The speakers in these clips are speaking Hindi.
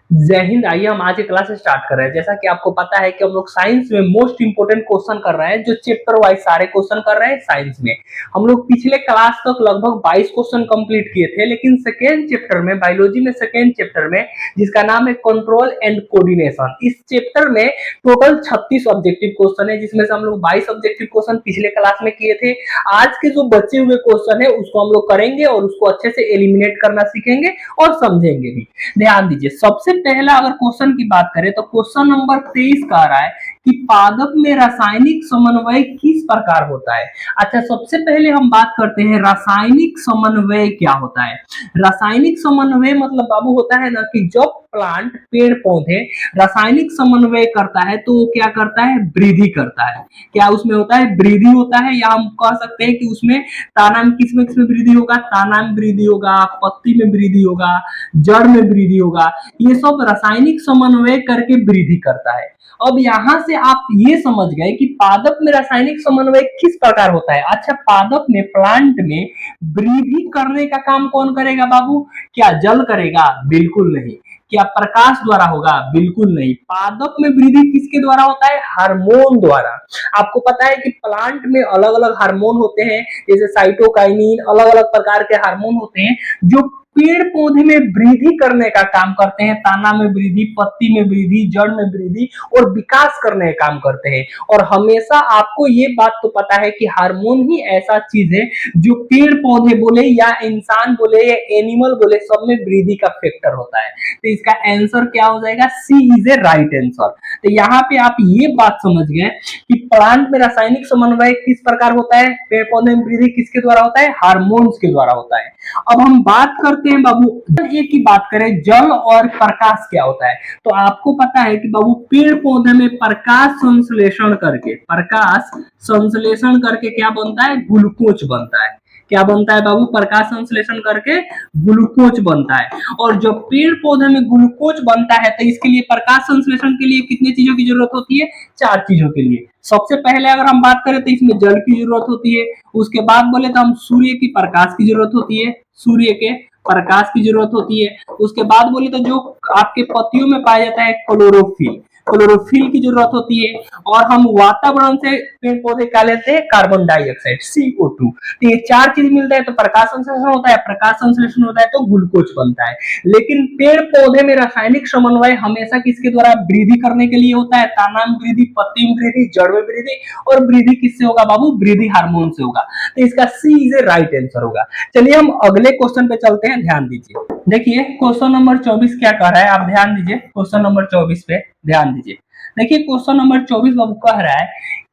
जय हिंद। आइए हम आज की क्लास स्टार्ट कर रहे हैं। जैसा कि आपको पता है कि हम लोग साइंस में मोस्ट इंपोर्टेंट क्वेश्चन कर रहे हैं, जो चैप्टर वाइज सारे क्वेश्चन कर रहे हैं साइंस में। हम लोग पिछले क्लास तक लगभग 22 क्वेश्चन कंप्लीट किए थे, लेकिन सेकेंड चैप्टर में, बायोलॉजी में सेकेंड चैप्टर में, जिसका नाम है कंट्रोल एंड कोऑर्डिनेशन, इस चैप्टर में टोटल 36 ऑब्जेक्टिव क्वेश्चन है, जिसमें से हम लोग 22 ऑब्जेक्टिव क्वेश्चन पिछले क्लास में किए थे। आज के जो बचे हुए क्वेश्चन है उसको हम लोग करेंगे और उसको अच्छे से एलिमिनेट करना सीखेंगे और समझेंगे भी। ध्यान दीजिए, सबसे पहला अगर क्वेश्चन की बात करें तो क्वेश्चन नंबर 23 कह रहा है कि पादप में रासायनिक समन्वय किस प्रकार होता है। अच्छा, सबसे पहले हम बात करते हैं रासायनिक समन्वय क्या होता है। रासायनिक समन्वय मतलब बाबू होता है ना कि जब प्लांट, पेड़ पौधे रासायनिक समन्वय करता है तो वो क्या करता है, वृद्धि करता है। क्या उसमें होता है, वृद्धि होता है, या हम कह सकते हैं कि उसमें ताना में किसमें किसमें वृद्धि होगा, ताना में वृद्धि होगा, पत्ती में वृद्धि होगा, जड़ में वृद्धि होगा। ये सब रासायनिक समन्वय करके वृद्धि करता है। अब यहां से आप ये समझ गए कि पादप में रासायनिक समन्वय किस प्रकार होता है। अच्छा, पादप में, प्लांट में वृद्धि करने का काम कौन करेगा बाबू? क्या जल करेगा? बिल्कुल नहीं। क्या प्रकाश द्वारा होगा? बिल्कुल नहीं। पादप में वृद्धि किसके द्वारा होता है? हार्मोन द्वारा। आपको पता है कि प्लांट में अलग अलग हार्मोन होते हैं, जैसे साइटोकाइनिन, अलग अलग प्रकार के हार्मोन होते हैं जो पेड़ पौधे में वृद्धि करने का काम करते हैं। ताना में वृद्धि, पत्ती में वृद्धि, जड़ में वृद्धि और विकास करने का काम करते हैं। और हमेशा आपको ये बात तो पता है कि हार्मोन ही ऐसा चीज है जो पेड़ पौधे बोले या इंसान बोले या एनिमल बोले, सब में वृद्धि का फैक्टर होता है। तो इसका आंसर क्या हो जाएगा? सी इज ए राइट आंसर। तो यहाँ पे आप ये बात समझ गए कि प्लांट में रासायनिक समन्वय किस प्रकार होता है, पेड़ पौधे में वृद्धि किसके द्वारा होता है? हार्मोन्स के द्वारा होता है। अब हम बात करते हैं बाबू, एक की बात करें, जल और प्रकाश क्या होता है। तो आपको पता है कि बाबू पेड़ पौधे में प्रकाश संश्लेषण करके, प्रकाश संश्लेषण करके क्या बनता है? ग्लूकोज बनता है। क्या बनता है बाबू? प्रकाश संश्लेषण करके ग्लूकोज बनता है। और जब पेड़ पौधे में ग्लूकोज बनता है तो इसके लिए, प्रकाश संश्लेषण के लिए कितनी चीजों की जरूरत होती है? 4 चीजों के लिए। सबसे पहले अगर हम बात करें तो इसमें जल की जरूरत होती है। उसके बाद बोले तो हम सूर्य की प्रकाश की जरूरत होती है, सूर्य के प्रकाश की जरूरत होती है। उसके बाद बोले तो जो आपके पत्तियों में पाया जाता है क्लोरोफिल, क्लोरोफिल की जरूरत होती है। और हम वातावरण से पेड़ पौधे क्या लेते हैं? Carbon dioxide, CO2। तो ये 4 चीज मिलता है तो प्रकाश संश्लेषण होता है, प्रकाश संश्लेषण होता है तो ग्लूकोज बनता है। लेकिन पेड़ पौधे में रासायनिक समन्वय हमेशा किसके द्वारा वृद्धि करने के लिए होता है? ताना में वृद्धि, पत्ती में वृद्धि, जड़ में वृद्धि। और वृद्धि किससे होगा बाबू? वृद्धि हार्मोन से होगा। तो इसका सी इज ए राइट आंसर होगा। चलिए हम अगले क्वेश्चन पे चलते हैं, ध्यान दीजिए। देखिए क्वेश्चन नंबर 24 क्या कह रहा है, आप ध्यान दीजिए। क्वेश्चन नंबर 24 पे ध्यान दीजिए। देखिए क्वेश्चन नंबर 24 बाबू कह रहा है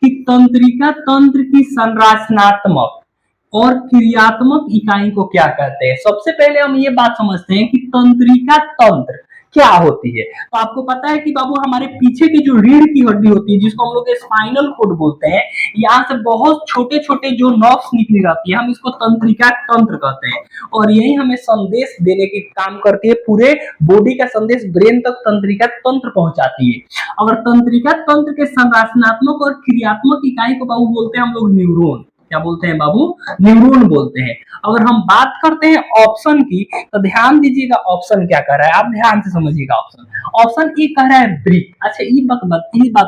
कि तंत्रिका तंत्र की संरचनात्मक और क्रियात्मक इकाई को क्या कहते हैं। सबसे पहले हम ये बात समझते हैं कि तंत्रिका तंत्र क्या होती है। तो आपको पता है कि बाबू हमारे पीछे की जो रीढ़ की हड्डी होती है, जिसको हम लोग स्पाइनल कोड बोलते हैं, यहाँ से बहुत छोटे छोटे जो नर्व्स निकली रहती है, हम इसको तंत्रिका तंत्र कहते हैं। और यही हमें संदेश देने के काम करती है, पूरे बॉडी का संदेश ब्रेन तक तंत्रिका तंत्र पहुंचाती है। अगर तंत्रिका तंत्र के संरचनात्मक और क्रियात्मक इकाई को बाबू बोलते हैं हम लोग न्यूरॉन। क्या बोलते हैं बाबू? न्यूरॉन बोलते हैं। अगर हम बात करते हैं ऑप्शन की, तो ध्यान दीजिएगा ऑप्शन क्या कर रहा है, आप ध्यान से समझिएगा। ऑप्शन ऑप्शन ए कह रहा है ब्रिक। अच्छा, ये बात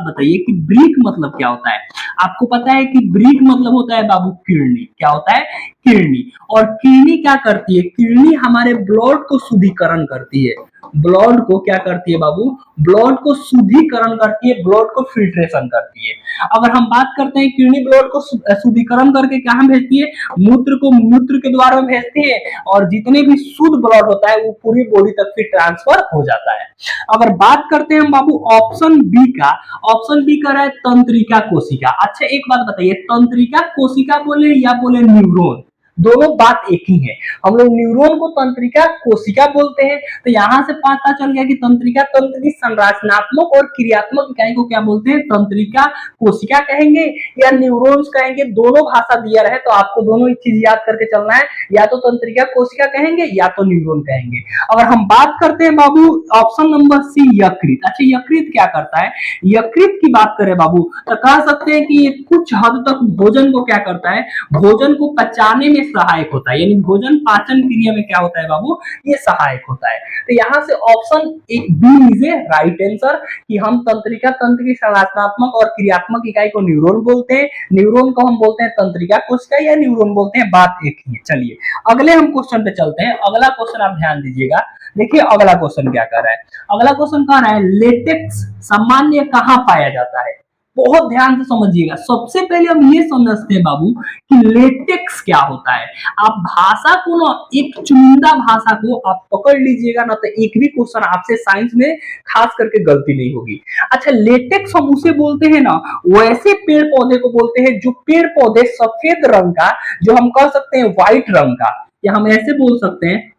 बताइए कि ब्रिक मतलब क्या होता है। आपको पता है कि ब्रिक मतलब होता है बाबू किडनी। क्या होता है? किडनी। और किडनी क्या करती है? किडनी हमारे ब्लड को शुद्धिकरण करती है। ब्लड को क्या करती है बाबू? ब्लड को शुद्धिकरण करती है, ब्लड को फिल्ट्रेशन करती है। अगर हम बात करते हैं किडनी ब्लड को शुद्धिकरण करके कहाँ भेजती है? मूत्र को, मूत्र के द्वारा भेजती है। और जितने भी शुद्ध ब्लड होता है वो पूरी बॉडी तक फिर ट्रांसफर हो जाता है। अगर बात करते हैं हम बाबू ऑप्शन बी का, ऑप्शन बी कर रहा है तंत्रिका कोशिका। अच्छा एक बात बताइए, तंत्रिका कोशिका बोले या बोले न्यूरॉन, दोनों बात एक ही है। हम लोग न्यूरॉन को तंत्रिका कोशिका बोलते हैं। तो यहां से पता चल गया कि तंत्रिका तंत्र की संरचनात्मक और क्रियात्मक इकाई को क्या बोलते हैं? तंत्रिका कोशिका कहेंगे या न्यूरॉन्स कहेंगे। दोनों भाषा दिया रहे तो आपको दोनों चीज याद करके चलना है, या तो तंत्रिका कोशिका कहेंगे या तो न्यूरॉन कहेंगे। अगर हम बात करते हैं बाबू ऑप्शन नंबर सी यकृत। अच्छा, यकृत क्या करता है? यकृत की बात करें बाबू तो कह सकते हैं कि ये कुछ हद तक भोजन को क्या करता है? भोजन को पचाने में सहायक होता है, यानी भोजन पाचन क्रिया में क्या होता है बाबू, ये सहायक होता है। तो यहाँ से option B is A right answer कि हम तंत्रिका तंत्र की संरचनात्मक और क्रियात्मक इकाई को न्यूरॉन बोलते हैं, न्यूरॉन को हम बोलते हैं तंत्रिका कोशिका या न्यूरॉन बोलते हैं, बात एक ही है। चलिए अगले हम क्वेश्चन पे चलते हैं। अगला क्वेश्चन आप ध्यान दीजिएगा, देखिए अगला क्वेश्चन क्या कर रहा है। अगला क्वेश्चन कह रहा है लेटेक्स सामान्य कहां पाया जाता है। बहुत ध्यान से समझिएगा। सबसे पहले हम ये समझते हैं बाबू कि लेटेक्स क्या होता है। आप भाषा को ना, एक चुनिंदा भाषा को आप पकड़ लीजिएगा ना, तो एक भी क्वेश्चन आपसे साइंस में खास करके गलती नहीं होगी। अच्छा, लेटेक्स हम उसे बोलते हैं ना, वैसे पेड़ पौधे को बोलते हैं जो पेड़ पौधे सफेद रंग का, जो हम कह सकते हैं व्हाइट रंग का, या हम ऐसे बोल सकते हैं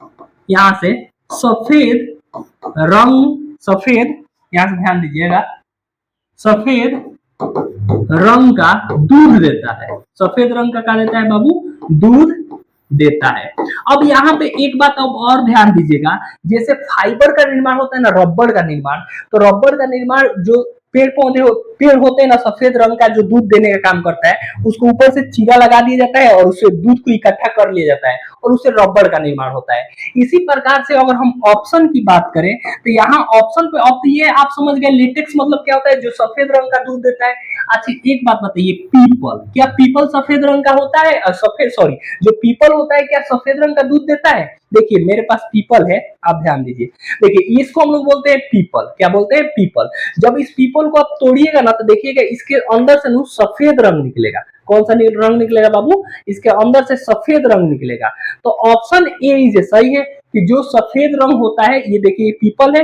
यहां से सफेद रंग, सफेद, यहां से ध्यान दीजिएगा, सफेद रंग का दूध देता है। सफेद रंग का क्या देता है बाबू, दूध देता है। अब यहाँ पे एक बात अब और ध्यान दीजिएगा, जैसे फाइबर का निर्माण होता है ना, रबड़ का निर्माण, तो रबड़ का निर्माण जो पेड़ पौधे पेड़ होते हैं ना, सफेद रंग का जो दूध देने का काम करता है, उसको ऊपर से चीरा लगा दिया जाता है और उससे दूध को इकट्ठा कर लिया जाता है और उससे रबड़ का निर्माण होता है। इसी प्रकार से अगर हम ऑप्शन की बात करें तो यहाँ ऑप्शन पे, अब तो ये आप समझ गए लेटेक्स मतलब क्या होता है, जो सफेद रंग का दूध देता है। अच्छा एक बात बताइए, पीपल, क्या पीपल सफेद रंग का होता है? सफेद, सॉरी, जो पीपल होता है क्या सफेद रंग का दूध देता है? देखिए मेरे पास पीपल है, आप ध्यान दीजिए, देखिए इसको हम लोग बोलते हैं पीपल। क्या बोलते हैं? पीपल। जब इस पीपल को आप तोड़िएगा ना, तो देखिएगा इसके अंदर से ना सफेद रंग निकलेगा। कौन सा रंग निकलेगा बाबू? इसके अंदर से सफेद रंग निकलेगा। तो ऑप्शन ए इज सही है कि जो सफेद रंग होता है, ये देखिए पीपल है,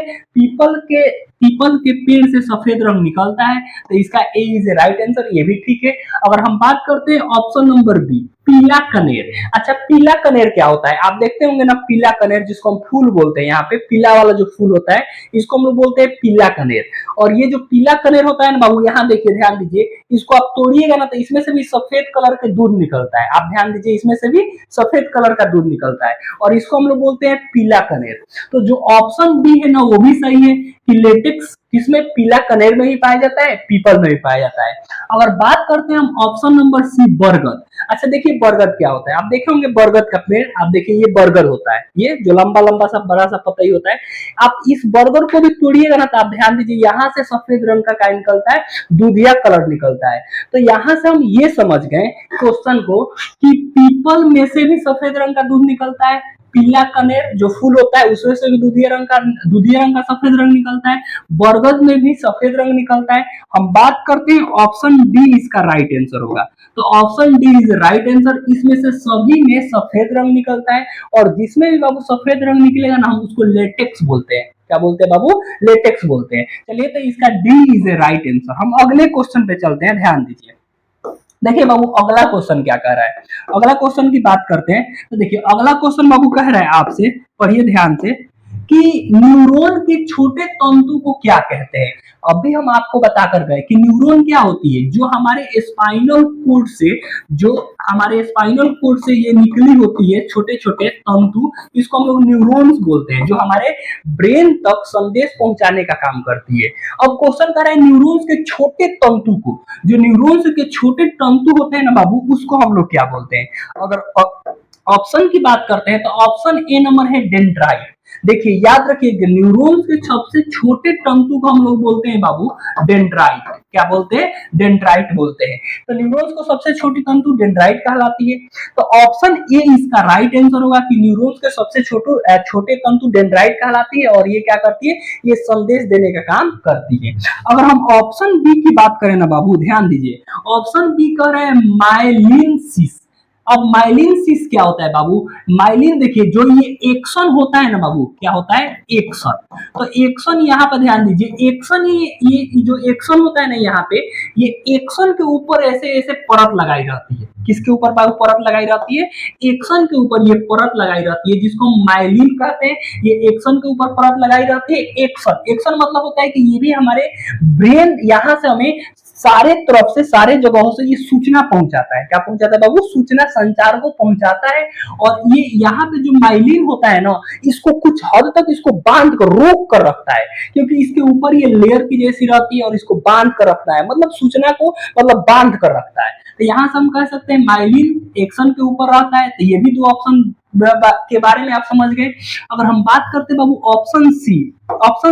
पीपल के पेड़ से सफेद रंग निकलता है, तो इसका ए इज राइट आंसर, ये भी ठीक है। अगर हम बात करते हैं ऑप्शन नंबर बी, पीला कनेर। अच्छा पीला कनेर क्या होता है? आप देखते होंगे ना पीला कनेर, जिसको हम फूल बोलते हैं, यहाँ पे पीला वाला जो फूल होता है इसको हम लोग बोलते हैं पीला कनेर। और ये जो पीला कनेर होता है ना बाबू, यहाँ देखिए ध्यान दीजिए, इसको आप तोड़िएगा ना तो इसमें से भी सफेद कलर का दूध निकलता है। आप ध्यान दीजिए, इसमें से भी सफेद कलर का दूध निकलता है और इसको हम लोग बोलते हैं पीला कनेर। तो जो ऑप्शन बी है ना वो भी सही है कि लेटेक्स किसमें, पीला कनेर में ही पाया जाता है, पीपल में भी पाया जाता है। अगर बात करते हैं हम ऑप्शन नंबर सी, बरगद। अच्छा देखिए बरगद क्या होता है, आप देखे होंगे बरगद का पेड़, आप देखिए ये बरगद होता है, ये जो लंबा लंबा सा बड़ा सा पतई होता है। आप इस बरगद को भी तोड़िएगा ना तो आप ध्यान दीजिए, यहाँ से सफेद रंग का क्या निकलता है, दूधिया कलर निकलता है। तो यहाँ से हम ये समझ गए क्वेश्चन को कि पीपल में से भी सफेद रंग का दूध निकलता है, पीला कनेर जो फूल होता है उसमें से भी दूधिया रंग का सफेद रंग निकलता है, बरगद में भी सफेद रंग निकलता है। हम बात करते हैं ऑप्शन डी इसका राइट आंसर होगा। तो option D is right answer, इसमें से सभी में सफेद रंग निकलता है और जिसमें भी बाबू सफेद रंग निकलेगा ना हम उसको लेटेक्स बोलते हैं। क्या बोलते हैं बाबू? लेटेक्स बोलते हैं। चलिए तो इसका D is a right answer. हम अगले क्वेश्चन पे चलते हैं, ध्यान दीजिए। देखिए बाबू अगला क्वेश्चन क्या कह रहा है। अगला क्वेश्चन की बात करते हैं तो देखिए अगला क्वेश्चन बाबू कह रहा है आपसे, पढ़िए ध्यान से, कि न्यूरॉन के छोटे तंतु को क्या कहते हैं। अभी हम आपको बताकर गए कि न्यूरॉन क्या होती है, जो हमारे स्पाइनल कोड से ये निकली होती है छोटे छोटे तंतु, इसको हम लोग न्यूरॉन्स बोलते हैं, जो हमारे ब्रेन तक संदेश पहुंचाने का काम करती है। अब क्वेश्चन कर रहा है न्यूरॉन्स के छोटे तंतु को, जो न्यूरॉन्स के छोटे तंतु होते हैं ना बाबू, उसको हम लोग क्या बोलते हैं। अगर ऑप्शन की बात करते हैं तो ऑप्शन ए नंबर है डेंड्राइट। देखिए याद रखिए, न्यूरॉन्स के सबसे छोटे तंतु को हम लोग बोलते हैं बाबू डेंड्राइट। क्या बोलते हैं? डेंड्राइट बोलते हैं। तो न्यूरॉन्स को सबसे छोटी तंतु डेंड्राइट कहलाती है। तो ऑप्शन ए इसका राइट आंसर होगा कि न्यूरॉन्स के सबसे छोटे तंतु डेंड्राइट कहलाती है और ये क्या करती है, ये संदेश देने का काम करती है। अगर हम ऑप्शन बी की बात करें ना बाबू, ध्यान दीजिए, ऑप्शन बी कह रहे हैं माइलिन सिस। अब माइलिन सिस क्या होता है बाबू? माइलिन देखिए, जो ये एक्शन होता है ना बाबू, क्या होता है? एक्शन। तो एक्शन यहाँ पर ध्यान दीजिए, एक्शन ये जो एक्शन होता है ना यहाँ पे, ये एक्शन के ऊपर ऐसे ऐसे परत लगाई रहती है। किसके ऊपर बाबू परत लगाई रहती है? एक्शन के ऊपर ये परत लगाई रहती है, जिसको माइलिन कहते हैं। ये एक्शन के ऊपर परत लगाई रहती है। एक्शन मतलब होता है कि ये भी हमारे ब्रेन, यहाँ से हमें सारे तरफ से, सारे जगहों से ये सूचना पहुंचाता है। क्या पहुंचाता है बाबू? सूचना संचार को पहुंचाता है। और ये यहाँ पे जो माइलिन होता है ना, इसको कुछ हद तक इसको बांध कर, रोक कर रखता है, क्योंकि इसके ऊपर ये लेयर की जैसी रहती है और इसको बांध कर रखता है, मतलब सूचना को मतलब बांध कर रखता है। तो यहाँ से हम कह सकते हैं माइलिन एक्शन के ऊपर रहता है। तो ये भी दो ऑप्शन के बारे में आप समझ गए। अगर हम बात करते हैं बाबू ऑप्शन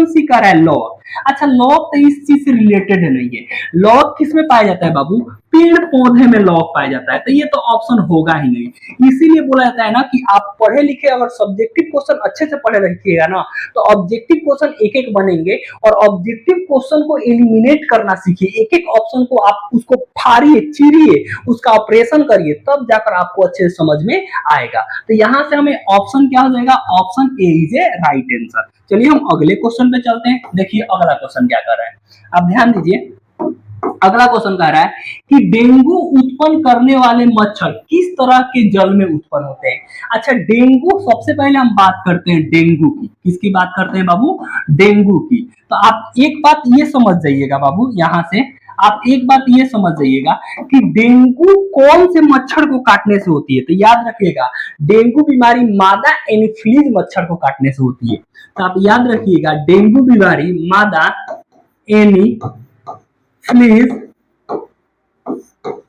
सी कह रहा है लॉग। अच्छा लॉग तो इस चीज से रिलेटेड है नहीं है। लॉग किस में पाया जाता है बाबू? पेड़ पौधे में लॉग पाया जाता है। तो ये तो ऑप्शन होगा ही नहीं। इसीलिए बोला जाता है ना कि आप पढ़े लिखे अगर सब्जेक्टिव क्वेश्चन अच्छे से पढ़े रखिएगा ना तो ऑब्जेक्टिव क्वेश्चन एक एक बनेंगे और ऑब्जेक्टिव क्वेश्चन को एलिमिनेट करना सीखिए। एक एक ऑप्शन को आप उसको फाड़िए, चीरिए, उसका ऑपरेशन करिए, तब जाकर आपको अच्छे से समझ में आएगा। तो यहाँ से हमें ऑप्शन क्या हो जाएगा? Option A is A right answer. चलिए हम अगले क्वेश्चन पे चलते हैं। देखिए अगला क्वेश्चन क्या कर रहा है, आप ध्यान दीजिए। अगला क्वेश्चन कह रहा है कि डेंगू उत्पन्न करने वाले मच्छर किस तरह के जल में उत्पन्न होते हैं। अच्छा डेंगू, सबसे पहले हम बात करते हैं डेंगू की। किसकी बात करते हैं बाबू? डेंगू की। तो आप एक बात ये समझ जाइएगा बाबू, यहां से आप एक बात ये समझ जाइएगा कि डेंगू कौन से मच्छर को काटने से होती है। तो याद रखिएगा डेंगू बीमारी मादा एनोफिलीज मच्छर को काटने से होती है। तो आप याद रखिएगा डेंगू बीमारी मादा एनोफिलीज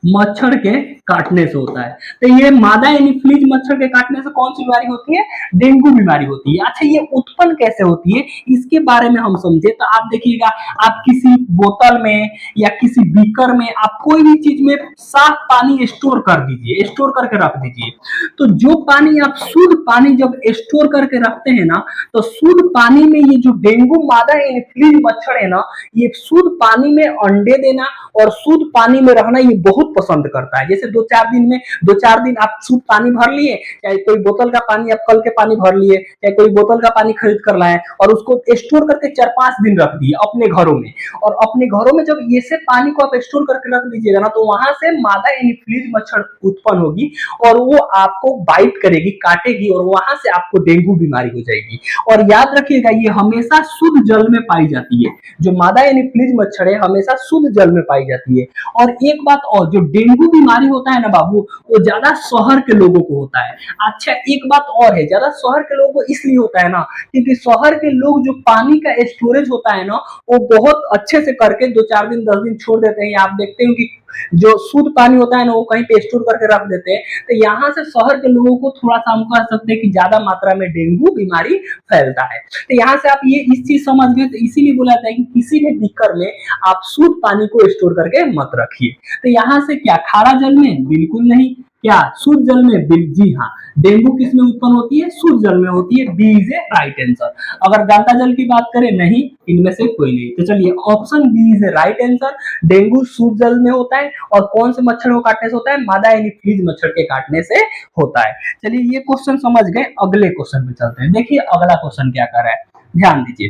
मच्छर के काटने से होता है। तो ये मादा एनोफिलीज मच्छर के काटने से कौन सी बीमारी होती है? डेंगू बीमारी होती है। अच्छा ये उत्पन्न कैसे होती है इसके बारे में हम समझे। तो आप देखिएगा, आप किसी बोतल में या किसी बीकर में आप कोई भी चीज में साफ पानी स्टोर कर दीजिए, स्टोर करके रख दीजिए। तो जो पानी आप शुद्ध पानी जब स्टोर करके रखते हैं ना, तो शुद्ध पानी में ये जो डेंगू मादा एनोफिलीज मच्छर है ना, ये शुद्ध पानी में अंडे देना और शुद्ध पानी में रहना ये बहुत पसंद करता है। जैसे 2-4 दिन आप शुद्ध पानी भर लिए, चाहे कोई बोतल का पानी आप कल के पानी भर लिए, चाहे कोई बोतल का पानी खरीद कर लाए और उसको स्टोर करके 4-5 दिन रख दिए अपने घरों में। और अपने घरों में जब ये से पानी को आप स्टोर करके रख दीजिएगा ना, तो वहां से मादा एनोफिलीज मच्छर उत्पन्न होगी और वो आपको बाइट करेगी, काटेगी और वहां से आपको डेंगू बीमारी हो जाएगी। और याद रखिएगा ये हमेशा शुद्ध जल में पाई जाती है। जो मादा एनोफिलीज मच्छर है हमेशा शुद्ध जल में पाई जाती है। और एक बात और, जो डेंगू बीमारी होता है ना बाबू, वो ज्यादा शहर के लोगों को होता है। अच्छा एक बात और है, ज्यादा शहर के लोगों को इसलिए होता है ना क्योंकि शहर के लोग जो पानी का स्टोरेज होता है ना वो बहुत अच्छे से करके 2-4 दिन 10 दिन छोड़ देते हैं। आप देखते हो कि जो शुद्ध पानी होता है ना वो कहीं पे स्टोर करके रख देते हैं। तो यहाँ से शहर के लोगों को थोड़ा सा हम कह सकते हैं कि ज्यादा मात्रा में डेंगू बीमारी फैलता है। तो यहाँ से आप ये इस चीज समझ गए। तो इसीलिए बोला जाता है कि किसी भी बीकर में आप शुद्ध पानी को स्टोर करके मत रखिए। तो यहाँ से क्या खारा जल में? बिल्कुल नहीं। क्या शुद्ध जल में? जी हाँ। डेंगू किस में उत्पन्न होती है? शुद्ध जल में होती है। B is A right answer. अगर गंगा जल की बात करें, नहीं, इनमें से कोई नहीं। तो चलिए option B is A right answer. Dengue शुद्ध जल में होता है और कौन से मच्छर को काटने से होता है? मादा एनोफिलीज मच्छर के काटने से होता है। चलिए ये क्वेश्चन समझ गए। अगले क्वेश्चन पे चलते हैं। देखिए अगला क्वेश्चन क्या कर रहा है, ध्यान दीजिए।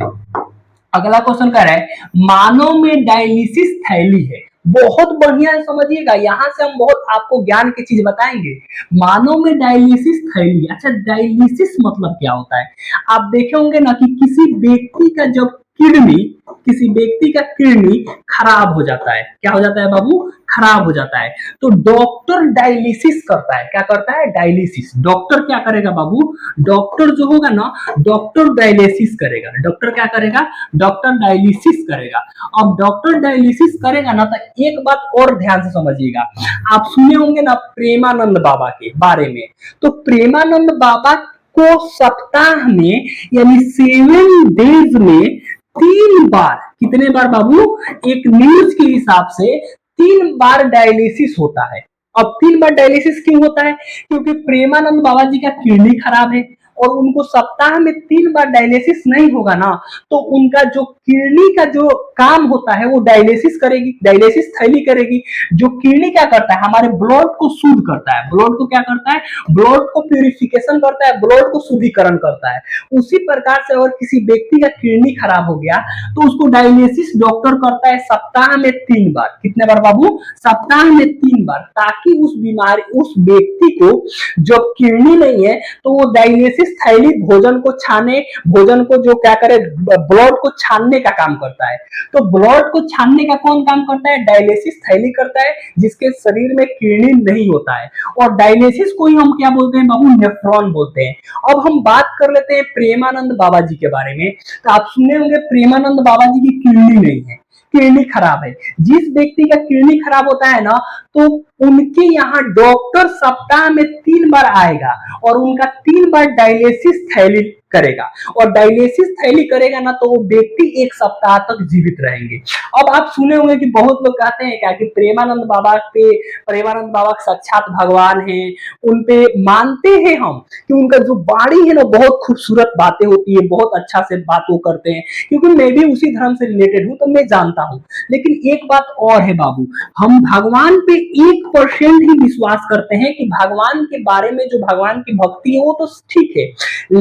अगला क्वेश्चन कह रहा है मानव में डायलिसिस थैली है। बहुत बढ़िया है, समझिएगा। यहां से हम बहुत आपको ज्ञान की चीज बताएंगे। मानव में डायलिसिस थैली। अच्छा डायलिसिस मतलब क्या होता है? आप देखे होंगे ना कि किसी व्यक्ति का जब किडनी खराब हो जाता है। क्या हो जाता है बाबू? खराब हो जाता है। तो डॉक्टर डायलिसिस करता है। क्या करता है? डायलिसिस। डॉक्टर क्या करेगा बाबू? डॉक्टर जो होगा ना, डॉक्टर डायलिसिस करेगा। डॉक्टर क्या करेगा? डॉक्टर डायलिसिस करेगा। अब डॉक्टर डायलिसिस करेगा ना, तो एक बात और ध्यान से समझिएगा। आप सुने होंगे ना प्रेमानंद बाबा के बारे में। तो प्रेमानंद बाबा को सप्ताह में यानी 7 डेज में 3 बार, कितने बार बाबू? एक न्यूज के हिसाब से 3 बार डायलिसिस होता है। अब 3 बार डायलिसिस क्यों होता है? क्योंकि प्रेमानंद बाबा जी का किडनी खराब है और उनको सप्ताह में 3 बार डायलिसिस नहीं होगा ना, तो उनका जो किडनी का जो काम होता है वो डायलिसिस करेगी, डायलिसिस थैली करेगी। जो किडनी क्या करता है? हमारे ब्लड को शुद्ध करता है। ब्लड को क्या करता है? ब्लड को प्यूरिफिकेशन करता है, ब्लड को शुद्धिकरण करता है। उसी प्रकार से अगर किसी व्यक्ति का किडनी खराब हो गया तो उसको डायलिसिस डॉक्टर करता है सप्ताह में 3 बार। कितने बार बाबू? सप्ताह में 3 बार, ताकि उस व्यक्ति को जब किडनी नहीं है तो वो डायलिसिस थैली भोजन को छाने, भोजन को जो क्या करे, ब्लड को छानने का काम करता है। तो ब्लड को छानने का कौन काम करता है? डायलिसिस थैली करता है, जिसके शरीर में किडनी नहीं होता है। और डायलिसिस को ही हम क्या बोलते हैं बाबू? नेफ्रॉन बोलते हैं। अब हम बात कर लेते हैं प्रेमानंद बाबा जी के बारे में। तो आप सुने होंगे प्रेमानंद बाबा जी की किडनी नहीं है, किडनी खराब है। जिस व्यक्ति का किडनी खराब होता है ना, तो उनके यहाँ डॉक्टर सप्ताह में 3 बार आएगा और उनका 3 बार डायलिसिस थैली करेगा, और डायलिसिस थैली करेगा ना तो वो व्यक्ति 1 सप्ताह तक जीवित रहेंगे। अब आप सुने होंगे कि बहुत लोग कहते हैं क्या कि प्रेमानंद बाबा साक्षात भगवान है, उन पे मानते हैं हम कि उनका जो वाणी है ना बहुत खूबसूरत बातें होती है, बहुत अच्छा से बात वो करते हैं, क्योंकि मैं भी उसी धर्म से रिलेटेड हूं तो मैं जानता हूं। लेकिन एक बात और है बाबू, हम भगवान पे 1% ही विश्वास करते हैं कि भगवान के बारे में जो भगवान की भक्ति है वो तो ठीक है,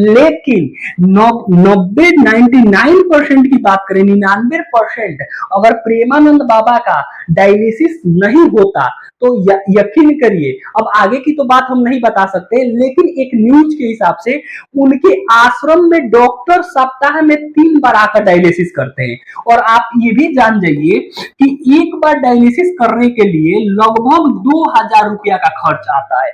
लेकिन 99% की बात करें, 99% अगर प्रेमानंद बाबा का डायलिसिस नहीं होता तो यकीन करिए, अब आगे की तो बात हम नहीं बता सकते, लेकिन एक न्यूज के हिसाब से उनके आश्रम में डॉक्टर सप्ताह में 3 बार आकर डायलिसिस करते हैं। और आप ये भी जान जाइए कि एक बार डायलिसिस करने के लिए लगभग 2000 रुपया का खर्च आता है।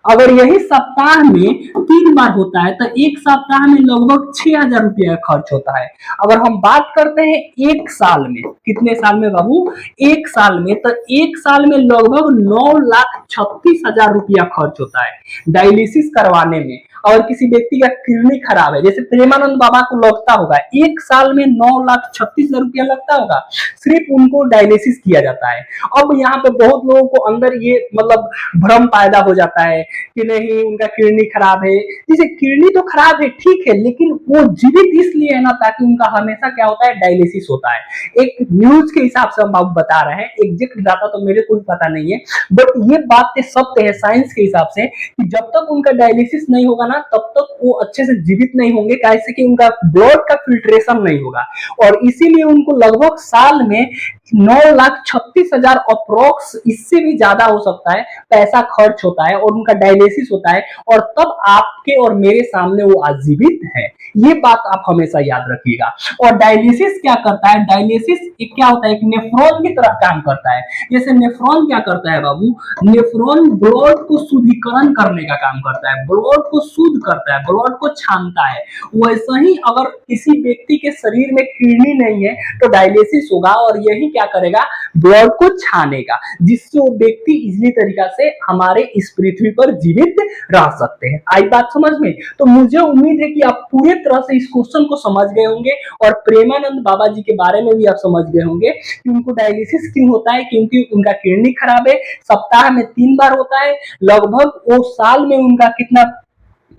अगर यही सप्ताह में 3 बार होता है तो एक सप्ताह में लगभग 6000 रुपया खर्च होता है। अगर हम बात करते हैं एक साल में, कितने साल में बाबू, एक साल में, तो एक साल में लगभग 9,36,000 रुपया खर्च होता है डायलिसिस करवाने में। और किसी व्यक्ति का किडनी खराब है, जैसे प्रेमानंद बाबा को लगता होगा एक साल में 9,36,000 रुपया लगता होगा, सिर्फ उनको डायलिसिस किया जाता है। अब यहाँ पे बहुत लोगों को अंदर ये मतलब भ्रम पैदा हो जाता है कि नहीं उनका किडनी खराब है। जैसे किडनी तो खराब है ठीक है, लेकिन वो जीवित इसलिए है ना ताकि उनका हमेशा क्या होता है, डायलिसिस होता है। एक न्यूज के हिसाब से हम आपको बता रहे हैं, एग्जैक्ट डाटा तो मेरे को भी पता नहीं है, बट ये बात सत्य है साइंस के हिसाब से कि जब तक उनका डायलिसिस नहीं होगा ना तब तक वो अच्छे से जीवित नहीं होंगे, कैसे कि उनका ब्लड का फिल्ट्रेशन नहीं होगा। और इसीलिए उनको लगभग साल में 9,36,000 अप्रोक्स, इससे भी ज्यादा हो सकता है, पैसा खर्च होता है और उनका डायलिसिस होता है, और तब आपके और मेरे सामने वो आजीवित है। ये बात आप हमेशा याद रखिएगा। और डायलिसिस क्या करता है, डायलिसिस क्या होता है, एक नेफ्रॉन की तरह काम करता है। जैसे नेफ्रॉन क्या करता है बाबू, नेफ्रॉन ब्लड को शुद्धिकरण करने का काम करता है, ब्लड को शुद्ध करता है, ब्लड को छानता है। वैसा ही अगर किसी व्यक्ति के शरीर में किडनी नहीं है तो डायलिसिस होगा और यही क्या करेगा, ब्लड को छानेगा, जिससे वो व्यक्ति इजीली तरीका से हमारे इस पृथ्वी पर जीवित रह सकते हैं। आई बात समझ में? तो मुझे उम्मीद है कि आप पूरे तरह से इस क्वेश्चन को समझ गए होंगे और प्रेमानंद बाबा जी के बारे में भी आप समझ गए होंगे कि उनको डायलिसिस क्यों होता है, क्योंकि उनका किडनी खराब है, सप्ताह में 3 बार होता है, लगभग वो साल में उनका कितना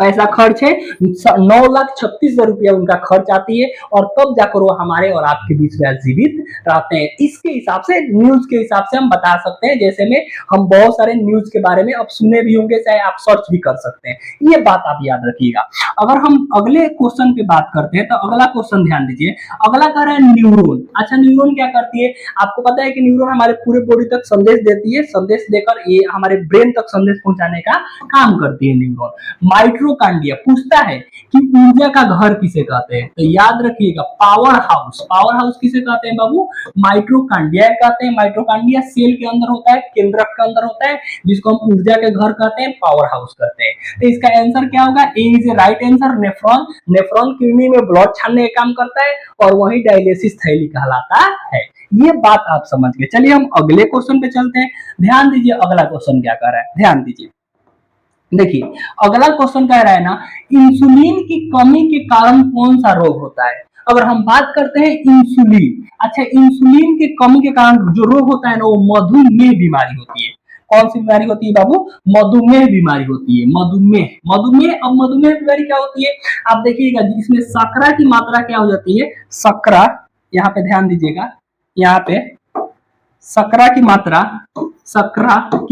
पैसा खर्च है, 9,36,000 रुपया उनका खर्च आती है, और तब जाकर वो हमारे और आपके बीच में जीवित रहते हैं। इसके हिसाब से, न्यूज के हिसाब से हम बता सकते हैं, जैसे में हम बहुत सारे न्यूज के बारे में अब सुने भी होंगे, चाहे आप सर्च भी कर सकते हैं। ये बात आप याद रखिएगा। अगर हम अगले क्वेश्चन पे बात करते हैं तो अगला क्वेश्चन ध्यान दीजिए, अगला कह रहा है न्यूरॉन। अच्छा, न्यूरॉन क्या करती है? आपको पता है कि न्यूरॉन हमारे पूरे बॉडी तक संदेश देती है, संदेश देकर ये हमारे ब्रेन तक संदेश पहुंचाने का काम करती है न्यूरॉन। माइटोकॉन्ड्रिया पूछता है कि ऊर्जा का घर किसे कहते हैं, तो याद रखिएगा पावर हाउस। पावर हाउस किसे कहते हैं बाबू? माइटोकॉन्ड्रिया कहते हैं। माइटोकॉन्ड्रिया सेल के अंदर होता है, केंद्रक के अंदर होता है, जिसको हम ऊर्जा के घर कहते हैं, पावर हाउस कहते हैं। तो इसका आंसर क्या होगा? A is A right answer, nephron. Nephron kidney में ब्लड छानने का काम करता है और वही डायलिसिस थैली कहलाता है। ये बात आप समझ गए। चलिए हम अगले क्वेश्चन पे चलते हैं। ध्यान दीजिए अगला क्वेश्चन क्या कर रहा है, ध्यान दीजिए। देखिए अगला क्वेश्चन कह रहा है ना, इंसुलिन की कमी के कारण कौन सा रोग होता है? अगर हम बात करते हैं इंसुलिन, अच्छा इंसुलिन की कमी के कारण जो रोग होता है ना वो मधुमेह बीमारी होती है। कौन सी बीमारी होती है बाबू? मधुमेह बीमारी होती है। मधुमेह, मधुमेह। अब मधुमेह बीमारी क्या होती है आप देखिएगा, जिसमें शर्करा की मात्रा क्या हो जाती है, शर्करा, यहाँ पे ध्यान दीजिएगा, यहाँ पे शर्करा की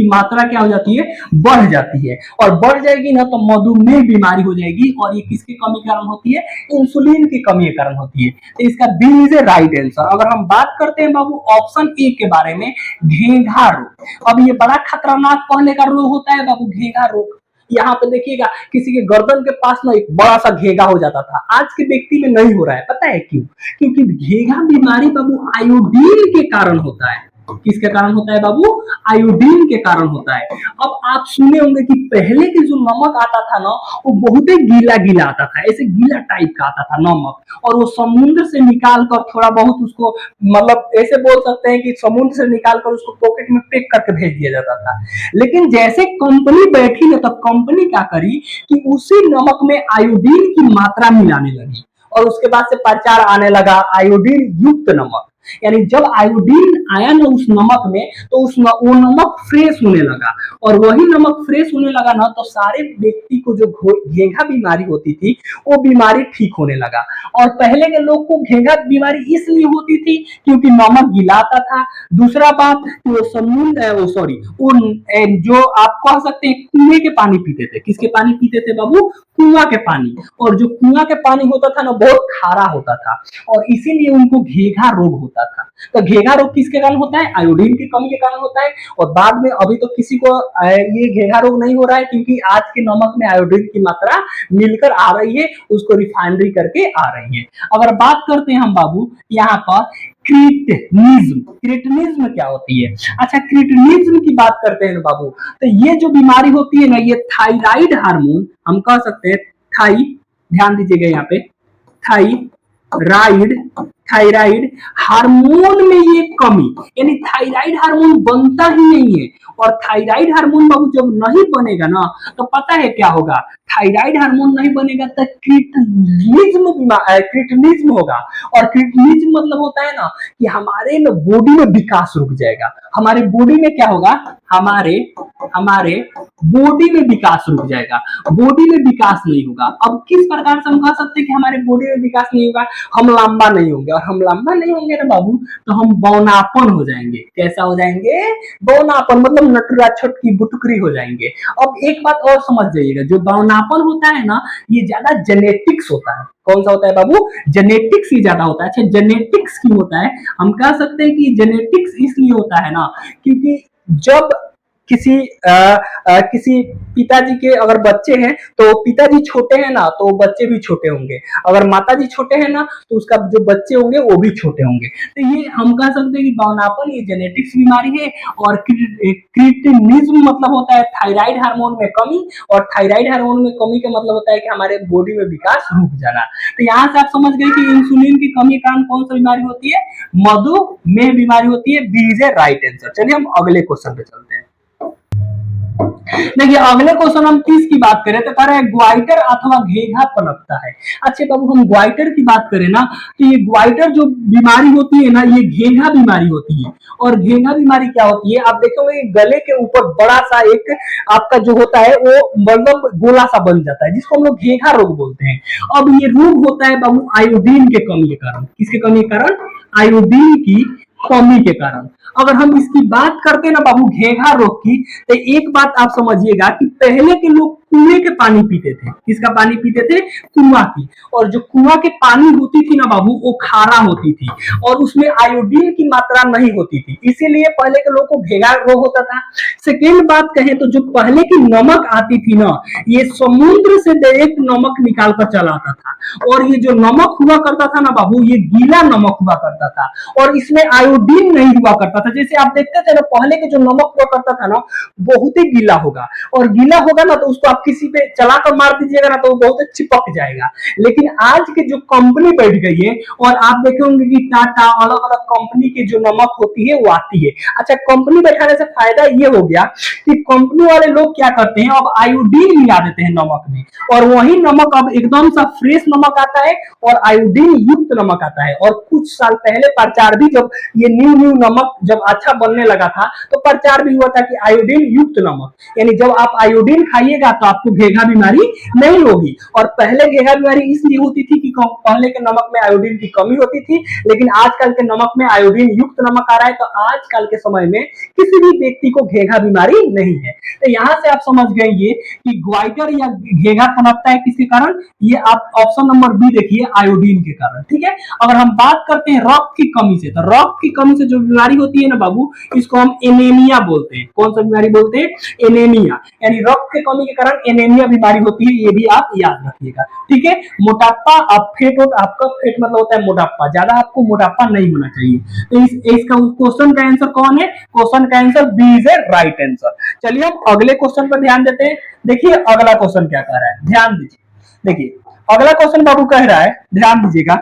मात्रा क्या हो जाती है, बढ़ जाती है, और बढ़ जाएगी ना तो मधुमेह बीमारी हो जाएगी। और ये किसकी कमी के कारण होती है? इंसुलिन की कमी के कारण होती है। तो इसका B is A right answer. अगर हम बात करते हैं बाबू ऑप्शन ए के बारे में, घेंघा रोग। अब ये बड़ा खतरनाक पहले का रोग होता है बाबू, घेंघा रोग। यहाँ पे देखिएगा किसी के गर्दन के पास ना एक बड़ा सा घेंघा हो जाता था, आज के व्यक्ति में नहीं हो रहा है। पता है क्यों? क्योंकि घेंघा बीमारी बाबू आयोडीन के कारण होता है। किसके कारण होता है बाबू? आयोडीन के कारण होता है। अब आप सुने होंगे कि पहले के जो नमक आता था ना वो बहुत ही गीला गीला आता था, ऐसे गीला टाइप का आता था नमक, और वो समुद्र से निकाल कर थोड़ा बहुत उसको मतलब ऐसे बोल सकते हैं कि समुद्र से निकाल कर उसको पॉकेट में पैक करके भेज दिया जाता था। लेकिन जैसे कंपनी बैठी ना तब कंपनी क्या करी कि उसी नमक में आयोडीन की मात्रा मिलाने लगी, और उसके बाद से प्रचार आने लगा आयोडीन युक्त नमक। यानी जब आयोडीन आया ना उस नमक में तो वो नमक फ्रेश होने लगा, और वही नमक फ्रेश होने लगा ना तो सारे व्यक्ति को जो घेंघा बीमारी होती थी वो बीमारी ठीक होने लगा। और पहले के लोग को घेंघा बीमारी इसलिए होती थी क्योंकि नमक गिलाता था। दूसरा बात वो समुद्र वो सॉरी वो जो आप कह सकते हैं कुएं के पानी पीते थे। किसके पानी पीते थे बाबू? कुआं के पानी। और जो कुआं के पानी होता था ना बहुत खारा होता था, और इसीलिए उनको घेंघा रोग होता था। तो घेंघा रोग किसके कारण होता है? आयोडीन की कमी के कारण होता है। और बाद में अभी तो किसी को ये घेंघा रोग नहीं हो रहा है क्योंकि आज के नमक में आयोडीन की मात्रा मिलकर आ रही है, उसको रिफाइनरी करके आ रही है। अगर बात करते हैं हम बाबू यहाँ पर क्रिटिनिज्म क्या होती है? अच्छा, क्रिटिनिज्म की बात करते हैं बाबू, तो ये जो बीमारी होती है ना ये थायराइड हार्मोन, हम कह सकते हैं ध्यान दीजिएगा यहाँ पे, थायराइड थायराइड हार्मोन में ये कमी, यानी थायराइड हार्मोन बनता ही नहीं है। और थायराइड हार्मोन बाबू जब नहीं बनेगा ना तो पता है क्या होगा? थायराइड हार्मोन नहीं बनेगा तो क्रिटिनिज्म होगा। और क्रिटिनिज्म मतलब होता है ना कि हमारे ना बॉडी में विकास रुक जाएगा। हमारे बॉडी में क्या होगा? हमारे बॉडी में विकास रुक जाएगा, बॉडी में विकास नहीं होगा। अब किस प्रकार से हम कह सकते हैं कि हमारे बॉडी में विकास नहीं होगा? हम लंबा नहीं होंगे, और हम लंबा नहीं होंगे ना बाबू तो हम बौनापन हो जाएंगे। कैसा हो जाएंगे? बौनापन, मतलब नटुरा छटकी बुटुकरी हो जाएंगे। अब एक बात और समझ जाइएगा, जो बौनापन होता है ना ये ज्यादा जेनेटिक्स होता है। कौन सा होता है बाबू? जेनेटिक्स ही ज्यादा होता है। अच्छा, जेनेटिक्स क्यों होता है? हम कह सकते हैं कि जेनेटिक्स इसलिए होता है ना क्योंकि जब किसी पिताजी के अगर बच्चे हैं तो पिताजी छोटे हैं ना तो बच्चे भी छोटे होंगे, अगर माताजी छोटे हैं ना तो उसका जो बच्चे होंगे वो भी छोटे होंगे। तो ये हम कह सकते हैं कि बौनापन ये जेनेटिक्स बीमारी है। और क्रिटिनिज्म मतलब होता है थायराइड हार्मोन में कमी, और थायराइड हार्मोन में कमी का मतलब होता है कि हमारे बॉडी में विकास रुक जाना। तो यहाँ से आप समझ गए कि इंसुलिन की कमी के कारण कौन सी बीमारी होती है? मधुमेह बीमारी होती है। B is A right answer. चलिए हम अगले क्वेश्चन पे चलते हैं। देखिए अगले क्वेश्चन हम किस की बात करें तो कह रहे हैं ग्वाइटर अथवा घेंघा पनपता है। अच्छा बाबू हम ग्वाइटर की बात करें ना तो ये ग्वाइटर जो बीमारी होती है ना ये घेंघा बीमारी होती है। और घेंघा बीमारी क्या होती है? आप देखोगे गले के ऊपर बड़ा सा एक आपका जो होता है वो मतलब गोला सा बन जाता है जिसको हम लोग घेंघा रोग बोलते हैं। अब ये रोग होता है बाबू आयोडीन के कमी के कारण। किसके कमी के कारण? आयोडीन की कमी के कारण। अगर हम इसकी बात करते हैं ना बाबू घेंघा रोग की, तो एक बात आप समझिएगा कि पहले के लोग कुएं के पानी पीते थे। किसका पानी पीते थे? कुआं की। और जो कुआं के पानी होती थी ना बाबू वो खारा होती थी और उसमें आयोडीन की मात्रा नहीं होती थी, इसीलिए पहले के लोग को घेंघा रोग होता था। सेकेंड बात कहें तो जो पहले की नमक आती थी ना ये समुद्र से डायरेक्ट नमक निकाल कर चला आता था, और ये जो नमक हुआ करता था ना बाबू ये गीला नमक हुआ करता था और इसमें आयोडीन नहीं हुआ करता था। जैसे आप देखते थे ना पहले के जो नमक हुआ करता था ना बहुत ही गीला होगा, और गीला होगा ना तो उसको आप किसी पे चलाकर मार दीजिएगा ना तो वो बहुत चिपक जाएगा। लेकिन आज के जो कंपनी बैठ गई है और आप देखे होंगे कि टाटा अलग अलग कंपनी की जो नमक होती है वो आती है। अच्छा कंपनी बैठाने से फायदा ये हो गया कि कंपनी वाले लोग क्या करते हैं अब आयोडीन मिला देते हैं नमक में, और वही नमक अब एकदम सा फ्रेश नमक आता है और आयोडीन युक्त नमक आता है। और कुछ साल पहले प्रचार भी जब ये न्यू नमक जब अच्छा बनने लगा था तो प्रचार भी हुआ था कि आयोडीन युक्त नमक, यानी जब आप आयोडीन खाइएगा तो आपको घेंघा बीमारी नहीं होगी। और पहले घेंघा बीमारी इसलिए होती थी कि पहले के नमक में आयोडीन की कमी होती थी, लेकिन आजकल के नमक में आयोडीन युक्त नमक आ रहा है तो आजकल के समय में किसी भी व्यक्ति को घेंघा बीमारी नहीं है। तो यहां से आप समझ गए ये कि ग्वाइटर या घेंघा पनपता है किसके कारण? ये आप ऑप्शन नंबर बी देखिए आयोडीन के कारण। ठीक है, अगर हम बात करते हैं रक्त की कमी से तो रक्त की कमी से जो बीमारी होती है ना बाबू इसको हम एनीमिया बोलते हैं। कौन सा बीमारी बोलते हैं? एनीमिया, यानी रक्त की कमी के कारण एनीमिया बीमारी होती है, ये भी आप याद रखिएगा। ठीक है, मोटापा आप फेट हो, आपका फेट मतलब होता है मोटापा, ज्यादा आपको मोटापा नहीं होना चाहिए। तो इसका क्वेश्चन का आंसर कौन है? क्वेश्चन का answer B is A right answer. चलिए हम अगले क्वेश्चन पर ध्यान देते हैं। देखिए अगला क्वेश्चन क्या कह रहा है, ध्यान दीजिए। देखिए अगला क्वेश्चन बाबू कह रहा है, ध्यान दीजिएगा,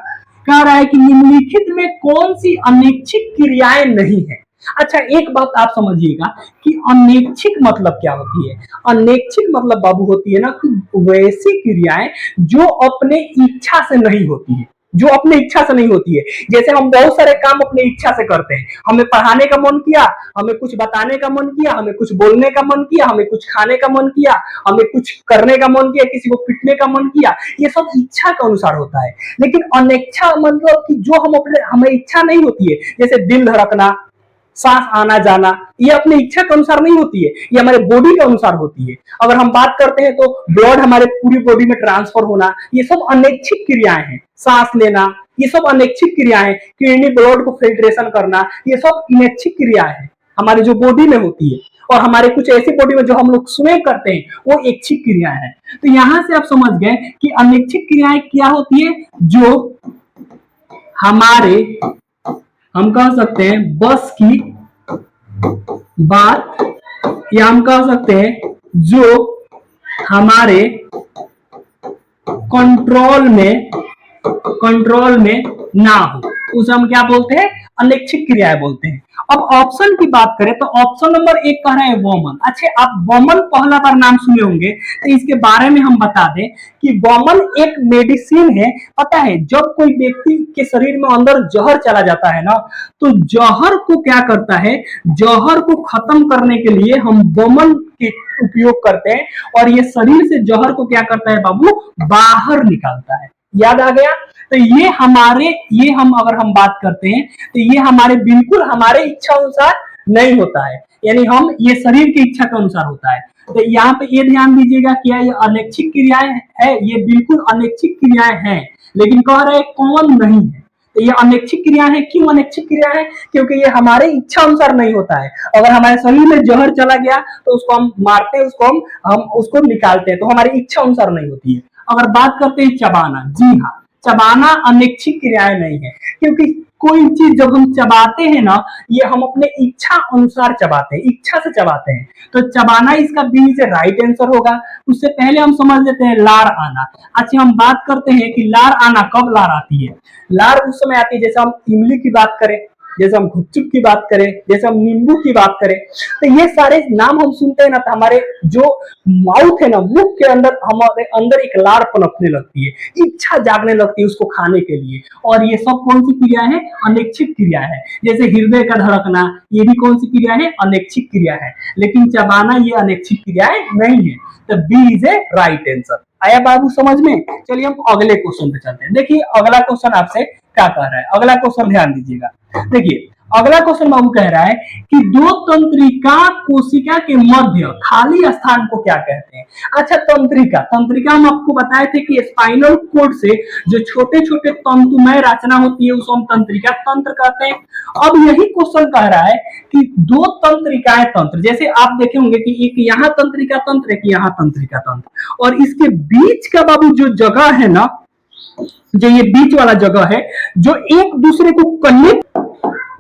कह रहा है कि निम्नलिखित में कौन सी अनैच्छिक क्रियाएं नहीं है। अच्छा एक बात आप समझिएगा कि अनैच्छिक मतलब क्या होती है। अनैच्छिक मतलब बाबू होती है ना कि वैसी क्रियाएं जो अपने इच्छा से नहीं होती है, जो अपने इच्छा से नहीं होती है। जैसे हम बहुत सारे काम अपने इच्छा से करते हैं, हमें पढ़ाने का मन किया, हमें कुछ बताने का मन किया, हमें कुछ बोलने का मन किया, हमें कुछ खाने का मन किया, हमें कुछ करने का मन किया, किसी को पीटने का मन किया, ये सब इच्छा के अनुसार होता है। लेकिन अनिच्छा मतलब कि जो हम अपने हमें इच्छा नहीं होती है, जैसे दिल धड़कना, सांस आना जाना, ये अपने इच्छा के अनुसार नहीं होती है, ये हमारे बॉडी के अनुसार होती है। अगर हम बात करते हैं तो ब्लड हमारे पूरी बॉडी में ट्रांसफर होना, ये सब अनैच्छिक क्रियाएं हैं। सांस लेना, ये सब अनैच्छिक क्रियाएं, किडनी ब्लड को फिल्ट्रेशन करना, ये सब अनैच्छिक क्रियाएं हैं हमारे जो बॉडी में होती है। और हमारे कुछ ऐसी बॉडी में जो हम लोग स्वयं करते हैं वो ऐच्छिक क्रियाएं हैं। तो यहां से आप समझ गए कि अनैच्छिक क्रियाएं क्या होती है, जो हमारे हम कह सकते हैं बस की बात, या हम कह सकते हैं जो हमारे कंट्रोल में ना हो, उसे हम क्या बोलते हैं? अनैच्छिक क्रियाएं बोलते हैं। अब ऑप्शन की बात करें तो ऑप्शन नंबर 1 कह रहा है वोमन। अच्छा आप वोमन पहला बार नाम सुने होंगे, तो इसके बारे में हम बता दें कि वोमन एक मेडिसिन है। पता है जब कोई व्यक्ति के शरीर में अंदर जहर चला जाता है ना, तो जहर को क्या करता है, जहर को खत्म करने के लिए हम वोमन के उपयोग करते हैं, और ये शरीर से जहर को क्या करता है बाबू, बाहर निकालता है। याद आ गया? तो ये हम अगर हम बात करते हैं तो ये हमारे बिल्कुल हमारे इच्छा अनुसार नहीं होता है, यानी हम ये शरीर की इच्छा के अनुसार होता है। तो यहाँ पे ये ध्यान दीजिएगा, क्या ये अनैच्छिक क्रियाएं है? ये बिल्कुल अनैच्छिक क्रियाएं हैं, लेकिन कह रहे हैं कौन नहीं है। तो ये अनैच्छिक क्रिया है। क्यों अनैच्छिक क्रिया है? क्योंकि ये हमारे इच्छा अनुसार नहीं होता है। अगर हमारे शरीर में जहर चला गया तो उसको हम मारते हैं, हम उसको निकालते हैं, तो हमारी इच्छा अनुसार नहीं होती है। अगर बात करते हैं चबाना, जी हाँ, चबाना अनैच्छिक क्रियाएं नहीं है, क्योंकि कोई चीज जब हम चबाते हैं ना, ये हम अपने इच्छा अनुसार चबाते हैं, इच्छा से चबाते हैं। तो चबाना इसका बी से राइट आंसर होगा। उससे पहले हम समझ लेते हैं लार आना। अच्छा हम बात करते हैं कि लार आना, कब लार आती है? लार उस समय आती है जैसे हम इमली की बात करें, जैसे हम गुपचुप की बात करें, जैसे हम नींबू की बात करें, तो ये सारे नाम हम सुनते हैं ना, तो हमारे जो माउथ है ना, मुख के अंदर हमारे अंदर एक लार पनपने लगती है, इच्छा जागने लगती है उसको खाने के लिए। और ये सब कौन सी क्रिया है? अनैच्छिक क्रिया है। जैसे हृदय का धड़कना, ये भी कौन सी क्रिया है? अनैच्छिक क्रिया है। लेकिन चबाना ये अनैच्छिक क्रियाएं नहीं है। तो B is A right answer. आया बाबू समझ में? चलिए हम अगले क्वेश्चन पे चलते हैं। देखिए अगला क्वेश्चन आपसे क्या कह रहा है, अगला क्वेश्चन ध्यान दीजिएगा। देखिए अगला क्वेश्चन बाबू कह रहा है कि दो तंत्रिका कोशिका के मध्य खाली स्थान को क्या कहते हैं? अच्छा तंत्रिका, तंत्रिका हम आपको बताए थे कि स्पाइनल कोड से जो छोटे छोटे तंतुमय रचना होती है उसको हम तंत्रिका तंत्र कहते हैं। अब यही क्वेश्चन कह रहा है कि दो तंत्रिकाएं तंत्र, जैसे आप देखे होंगे कि एक यहाँ तंत्रिका तंत्र, एक यहाँ तंत्रिका तंत्र, और इसके बीच का बाबू जो जगह है ना, जो ये बीच वाला जगह है, जो एक दूसरे को कनेक्ट,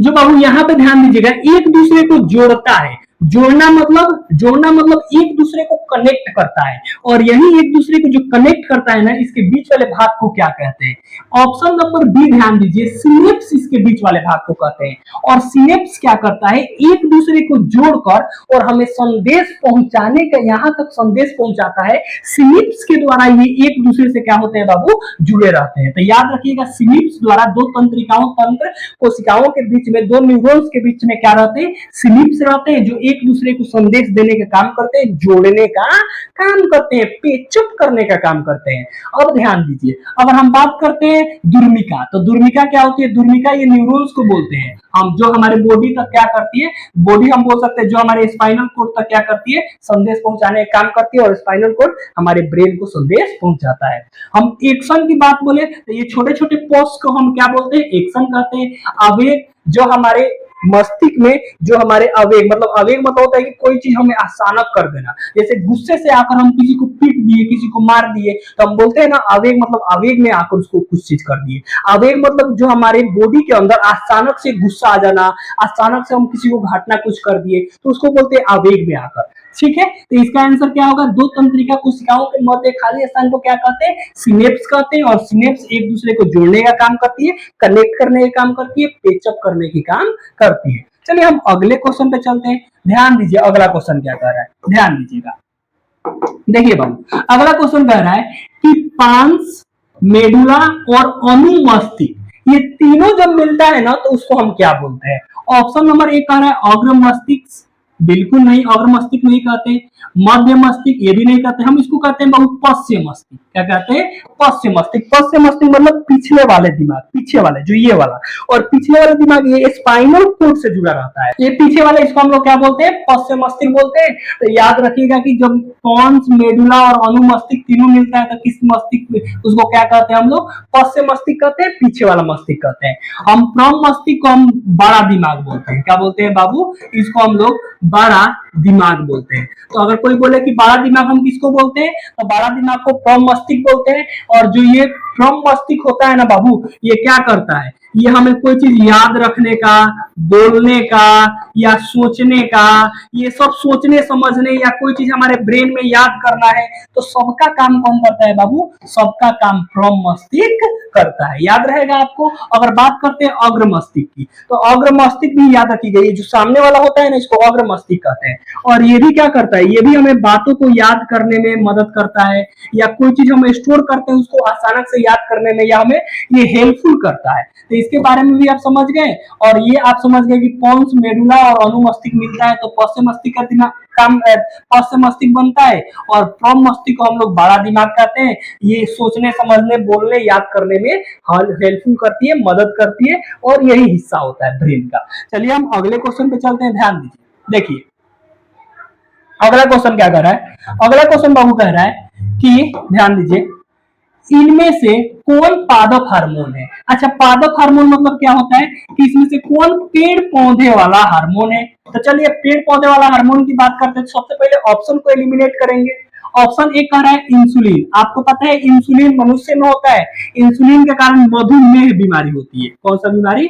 जो बाबू यहाँ पे ध्यान दीजिएगा, एक दूसरे को जोड़ता है। जोड़ना मतलब एक दूसरे को कनेक्ट करता है, और यही एक दूसरे को जो कनेक्ट करता है ना, इसके बीच वाले भाग को क्या कहते हैं? ऑप्शन नंबर बी ध्यान दीजिए, सिनेप्स इसके बीच वाले भाग को कहते हैं। और सिनेप्स क्या करता है? एक दूसरे को जोड़कर और हमें संदेश पहुंचाने का, यहाँ तक संदेश पहुंचाता है। सिनेप्स के द्वारा ये एक दूसरे से क्या होते हैं बाबू? जुड़े रहते हैं। तो याद रखिएगा, सिनेप्स द्वारा दो तंत्रिकाओं, तंत्र कोशिकाओं के बीच में, दो न्यूरॉन्स के बीच में क्या रहते हैं? सिनेप्स रहते हैं, जो एक दूसरे को संदेश देने का काम करते हैं, जोड़ने का काम करते हैं, पेचअप करने का काम करते हैं। अब ध्यान दीजिए, अगर हम बात करते हैं दुर्मिका, तो दुर्मिका क्या होती है? दुर्मिका ये न्यूरॉन्स को बोलते हैं हम, जो हमारे बॉडी तक क्या करती है, बॉडी हम बोल सकते हैं जो हमारे स्पाइनल कोड तक क्या करती है? संदेश पहुंचाने का काम करती है, और स्पाइनल कोड हमारे ब्रेन को संदेश पहुंचाता है। हम एक्शन की बात बोले तो ये छोटे छोटे पोस्ट को हम क्या बोलते हैं? एक्शन कहते हैं। आवेग जो हमारे मस्तिष्क में जो हमारे आवेग मतलब होता है कि कोई चीज हमें अचानक कर देना, जैसे गुस्से से आकर हम किसी को पीट दिए, किसी को मार दिए, तो हम बोलते हैं ना आवेग, मतलब आवेग में आकर उसको कुछ चीज कर दिए। आवेग मतलब जो हमारे बॉडी के अंदर अचानक से गुस्सा आ जाना, अचानक से हम किसी को घटना कुछ कर दिए, तो उसको बोलते हैं आवेग में आकर। ठीक है, तो इसका आंसर क्या होगा? दो तंत्रिका कोशिकाओं के मध्य खाली स्थान को क्या कहते हैं? सिनेप्स कहते हैं। और सिनेप्स एक दूसरे को जोड़ने का काम करती है, कनेक्ट करने का काम करती है, पेचअप करने की काम करती है। चलिए हम अगले क्वेश्चन पे चलते हैं। ध्यान दीजिए अगला क्वेश्चन क्या कह रहा है, ध्यान दीजिएगा। देखिए बाबू, अगला क्वेश्चन कह रहा है कि पांस, मेडुला और अनुमस्तिष्क, ये तीनों जब मिलता है ना तो उसको हम क्या बोलते हैं? ऑप्शन नंबर एक कह रहा है अग्र मस्तिष्क, बिल्कुल नहीं, अग्र मस्तिष्क नहीं कहते। मध्य मस्तिष्क, ये भी नहीं कहते। हम इसको कहते हैं बहुत पश्चिम मस्तिष्क। क्या कहते हैं? पश्चिम मस्तिष्क। पश्चिम मस्तिष्क मतलब पिछले वाले दिमाग, पीछे वाले जो ये वाला, और पिछले वाले दिमाग ये स्पाइनल कोड से जुड़ा रहता है। ये पीछे वाले, इसको हम लोग क्या बोलते हैं? पश्चिम मस्तिष्क बोलते हैं। तो याद रखिएगा कि जब पॉन्स, मेडुला और अनुमस्तिष्क तीनों मिलता है तो किस मस्तिष्क में, उसको क्या कहते हैं हम लोग? पश्चिम मस्तिष्क कहते हैं, पीछे वाला मस्तिष्क कहते हैं। हम प्रम मस्तिष्क को हम बड़ा दिमाग बोलते हैं। क्या बोलते हैं बाबू? इसको हम लोग बड़ा दिमाग बोलते हैं। तो अगर कोई बोले कि बड़ा दिमाग हम किसको बोलते हैं, तो बड़ा दिमाग को प्रम मस्तिष्क बोलते हैं। और जो ये प्रम मस्तिष्क होता है ना बाबू, ये क्या करता है? ये हमें कोई चीज याद रखने का, बोलने का या सोचने का, ये सब सोचने समझने या कोई चीज हमारे ब्रेन में याद करना है, तो सबका काम कौन करता है बाबू? सबका काम प्रम मस्तिष्क करता है। याद रहेगा आपको। अगर बात करते हैं अग्र मस्तिष्क की, तो अग्र मस्तिष्क भी याद रखी गई। जो सामने वाला होता है ना, इसको अग्र मस्तिष्क कहते हैं। और ये भी क्या करता है? ये भी हमें बातों को याद करने में मदद करता है, या कोई चीज हम स्टोर करते हैं उसको अचानक से याद करने में, या हमें ये हेल्पफुल करता है। तो इसके बारे में भी आप समझ गए। और ये आप समझ गए कि पॉन्स, मेडुला और अनुमस्तिष्क मिलता है तो पश्चिम मस्तिष्क का दिमाग काम, पश्चिम मस्तिष्क बनता है। और प्रम मस्तिष्क को हम लोग बड़ा दिमाग कहते हैं। ये सोचने, समझने, बोलने, याद करने में हेल्पफुल करती है, मदद करती है, और यही हिस्सा होता है ब्रेन का। चलिए हम अगले क्वेश्चन पे चलते हैं। ध्यान दीजिए, देखिए अगला क्वेश्चन क्या कह रहा है। अगला क्वेश्चन बाबू कह रहा है कि ध्यान दीजिए, इनमें से कौन पादप हार्मोन है? अच्छा, पादप हार्मोन मतलब क्या होता है कि इसमें से कौन पेड़ पौधे वाला हार्मोन है? तो चलिए पेड़ पौधे वाला हार्मोन की बात करते हैं। सबसे पहले ऑप्शन को एलिमिनेट करेंगे। ऑप्शन एक कह रहा है इंसुलिन। आपको पता है इंसुलिन मनुष्य में होता है। इंसुलिन के कारण मधुमेह बीमारी होती है। कौन सा बीमारी?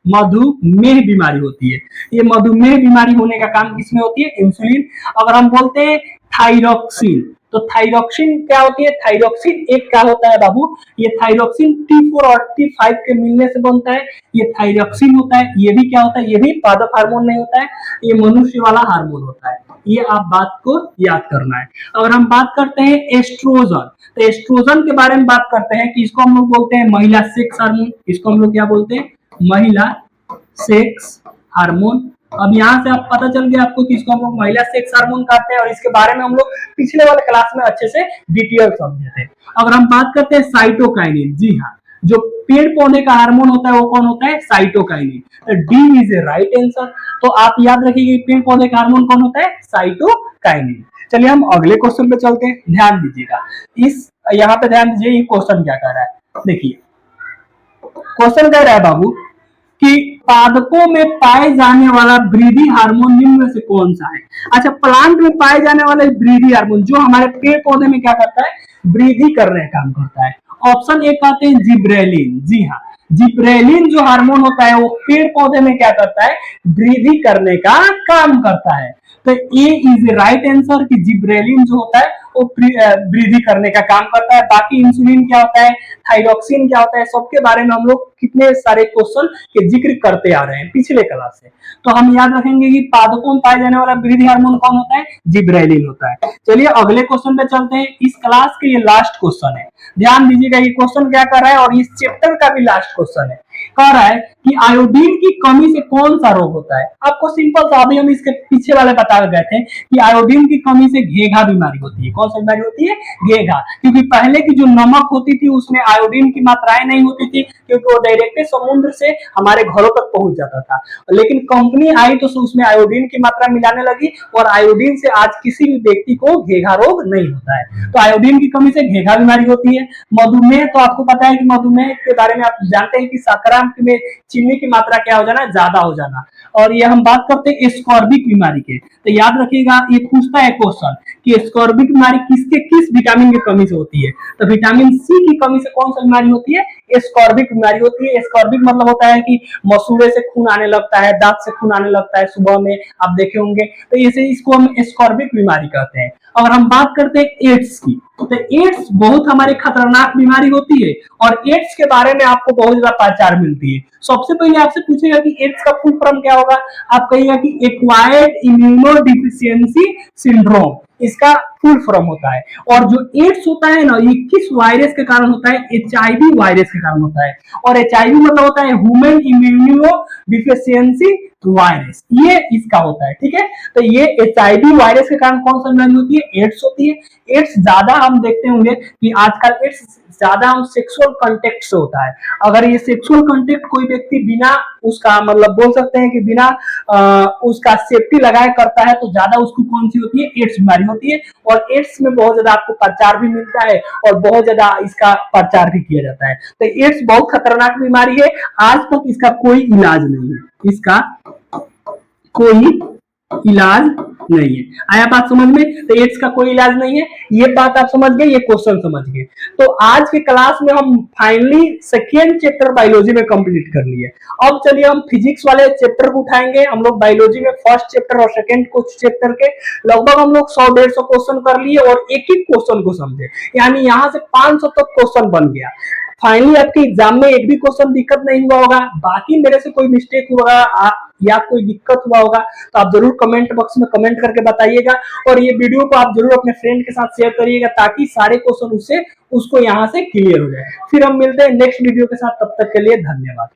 मधुमेह बीमारी होती है। ये मधुमेह बीमारी होने का काम किसमें होती है? इंसुलिन। अगर हम बोलते हैं थायरॉक्सिन, तो थायरॉक्सिन क्या होती है? थायरॉक्सिन एक क्या होता है बाबू? ये थायरॉक्सिन T4 और T5 के मिलने से बनता है, ये थायरॉक्सिन होता है। ये भी क्या होता है? ये भी पादप हार्मोन नहीं होता है, ये मनुष्य वाला हार्मोन होता है। ये आप बात को याद करना है। अगर हम बात करते हैं एस्ट्रोजन, तो एस्ट्रोजन के बारे में बात करते हैं कि इसको हम लोग बोलते हैं महिला सेक्स हार्मोन। इसको हम लोग क्या बोलते हैं? महिला सेक्स हार्मोन। अब यहाँ से आप पता चल गया आपको कि इसको हम लोग महिला सेक्स हार्मोन कहते हैं, और इसके बारे में हम लोग पिछले वाले क्लास में अच्छे से डिटेल समझे थे। अगर हम बात करते हैं साइटोकाइनिन, जी हाँ, जो पेड़ पौधे का हार्मोन होता है वो कौन होता है? साइटोकाइनिन। तो D is a right answer. तो आप याद रखिए पेड़ पौधे का हार्मोन कौन होता है? साइटोकाइनिन। चलिए हम अगले क्वेश्चन पे चलते हैं। ध्यान दीजिएगा, इस यहाँ पे ध्यान दीजिए, ये क्वेश्चन क्या कह रहा है। देखिए क्वेश्चन कह रहा है बाबू कि पादपों में पाए जाने वाला वृद्धि हार्मोन निम्न में से कौन सा है? अच्छा, प्लांट में पाए जाने वाला वृद्धि हार्मोन जो हमारे पेड़ पौधे में क्या करता है? वृद्धि करने का काम करता है। ऑप्शन एक कहते हैं जिब्रेलिन। जी हाँ, जिब्रेलिन जो हार्मोन होता है वो पेड़ पौधे में क्या करता है? वृद्धि करने का काम करता है। तो ए इज राइट आंसर कि जिब्रेलिन जो होता है वो वृद्धि करने का काम करता है। बाकी इंसुलिन क्या होता है, थायरॉक्सिन क्या होता है, सबके बारे में हम लोग कितने सारे क्वेश्चन के जिक्र करते आ रहे हैं पिछले क्लास से। तो हम याद रखेंगे कि पादपों में पाया जाने वाला वृद्धि हार्मोन कौन होता है? जिब्रेलिन होता है। चलिए अगले क्वेश्चन पे चलते हैं। इस क्लास के ये लास्ट क्वेश्चन है। ध्यान दीजिएगा ये क्वेश्चन क्या कर रहा है, और इस चैप्टर का भी लास्ट क्वेश्चन है। कह रहा है कि आयोडीन की कमी से कौन सा रोग होता है? आपको सिंपल सा, अभी हम इसके पीछे वाले बता गए थे कि आयोडीन की कमी से घेघा बीमारी होती है। कौन सी बीमारी होती है? घेघा। क्योंकि पहले की जो नमक होती थी उसमें आयोडीन की मात्राएं नहीं होती थी, क्योंकि वो डायरेक्ट समुद्र से हमारे घरों तक पहुंच जाता था। लेकिन कंपनी आई तो उसमें आयोडीन की मात्रा मिलाने लगी और आयोडीन से आज किसी भी व्यक्ति को घेघा रोग नहीं होता है। तो आयोडीन की कमी से घेघा बीमारी होती है। मधुमेह, तो आपको पता है कि मधुमेह के बारे में आप जानते हैं कि शर्करा में चीनी की मात्रा क्या हो जाना, ज्यादा हो जाना। और ये हम बात करते हैं स्कॉर्बिक बीमारी के, तो याद रखिएगा ये पूछता है क्वेश्चन कि स्कॉर्बिक बीमारी किसके किस विटामिन की कमी से होती है। तो विटामिन सी की कमी से कौन सी बीमारी होती है, स्कॉर्बिक बीमारी होती है। स्कॉर्बिक मतलब होता है कि मसूड़े से खून आने लगता है, दांत से खून आने लगता है, सुबह में आप देखे होंगे, तो इसे इसको हम स्कॉर्बिक बीमारी कहते हैं। अगर हम बात करते हैं एड्स की, तो एड्स बहुत हमारी खतरनाक बीमारी होती है और एड्स के बारे में आपको बहुत ज्यादा पहचान मिलती है। सबसे पहले आपसे पूछेगा कि एड्स का फुल फॉर्म क्या होगा, आप कहिएगा कि एक्वायर्ड इम्यूनोडिफिशियंसी सिंड्रोम, इसका फुल फॉर्म होता है। और जो एड्स होता है ना, ये किस वायरस के कारण होता है, HIV वायरस के कारण होता है। और HIV मतलब होता है ह्यूमन इम्यूनो डिफिशियंसी वायरस, ये इसका होता है, ठीक है। तो ये HIV वायरस के कारण कौन सा बीमारी होती है, एड्स होती है। एड्स ज्यादा हम देखते होंगे कि आजकल एड्स ज्यादा हम सेक्सुअल कांटेक्ट से होता है। अगर ये सेक्सुअल कांटेक्ट कोई व्यक्ति बिना उसका मतलब बोल सकते हैं कि बिना उसका सेफ्टी लगाए करता है, तो ज्यादा उसको कौन सी होती है, एड्स बीमारी होती है। और एड्स में बहुत ज्यादा आपको प्रचार भी मिलता है और बहुत ज्यादा इसका प्रचार भी किया जाता है। तो एड्स बहुत खतरनाक बीमारी है, आज तक इसका कोई इलाज नहीं है, इसका कोई इलाज नहीं है। आया बात समझ में, तो एड्स का कोई इलाज नहीं है, ये बात आप समझ गए, ये क्वेश्चन समझ गए। तो आज के क्लास में हम फाइनली सेकेंड चैप्टर बायोलॉजी में कंप्लीट कर लिए। अब चलिए हम फिजिक्स वाले चैप्टर को उठाएंगे। हम लोग बायोलॉजी में फर्स्ट चैप्टर और सेकेंड कुछ चैप्टर के लगभग हम लोग 100-150 क्वेश्चन कर लिए और एक एक क्वेश्चन को समझे, यानी यहाँ से 500 तक क्वेश्चन बन गया। फाइनली आपके एग्जाम में एक भी क्वेश्चन दिक्कत नहीं हुआ होगा। बाकी मेरे से कोई मिस्टेक हुआ या कोई दिक्कत हुआ होगा तो आप जरूर कमेंट बॉक्स में कमेंट करके बताइएगा। और ये वीडियो को आप जरूर अपने फ्रेंड के साथ शेयर करिएगा ताकि सारे क्वेश्चन उसको यहाँ से क्लियर हो जाए। फिर हम मिलते हैं नेक्स्ट वीडियो के साथ, तब तक के लिए धन्यवाद।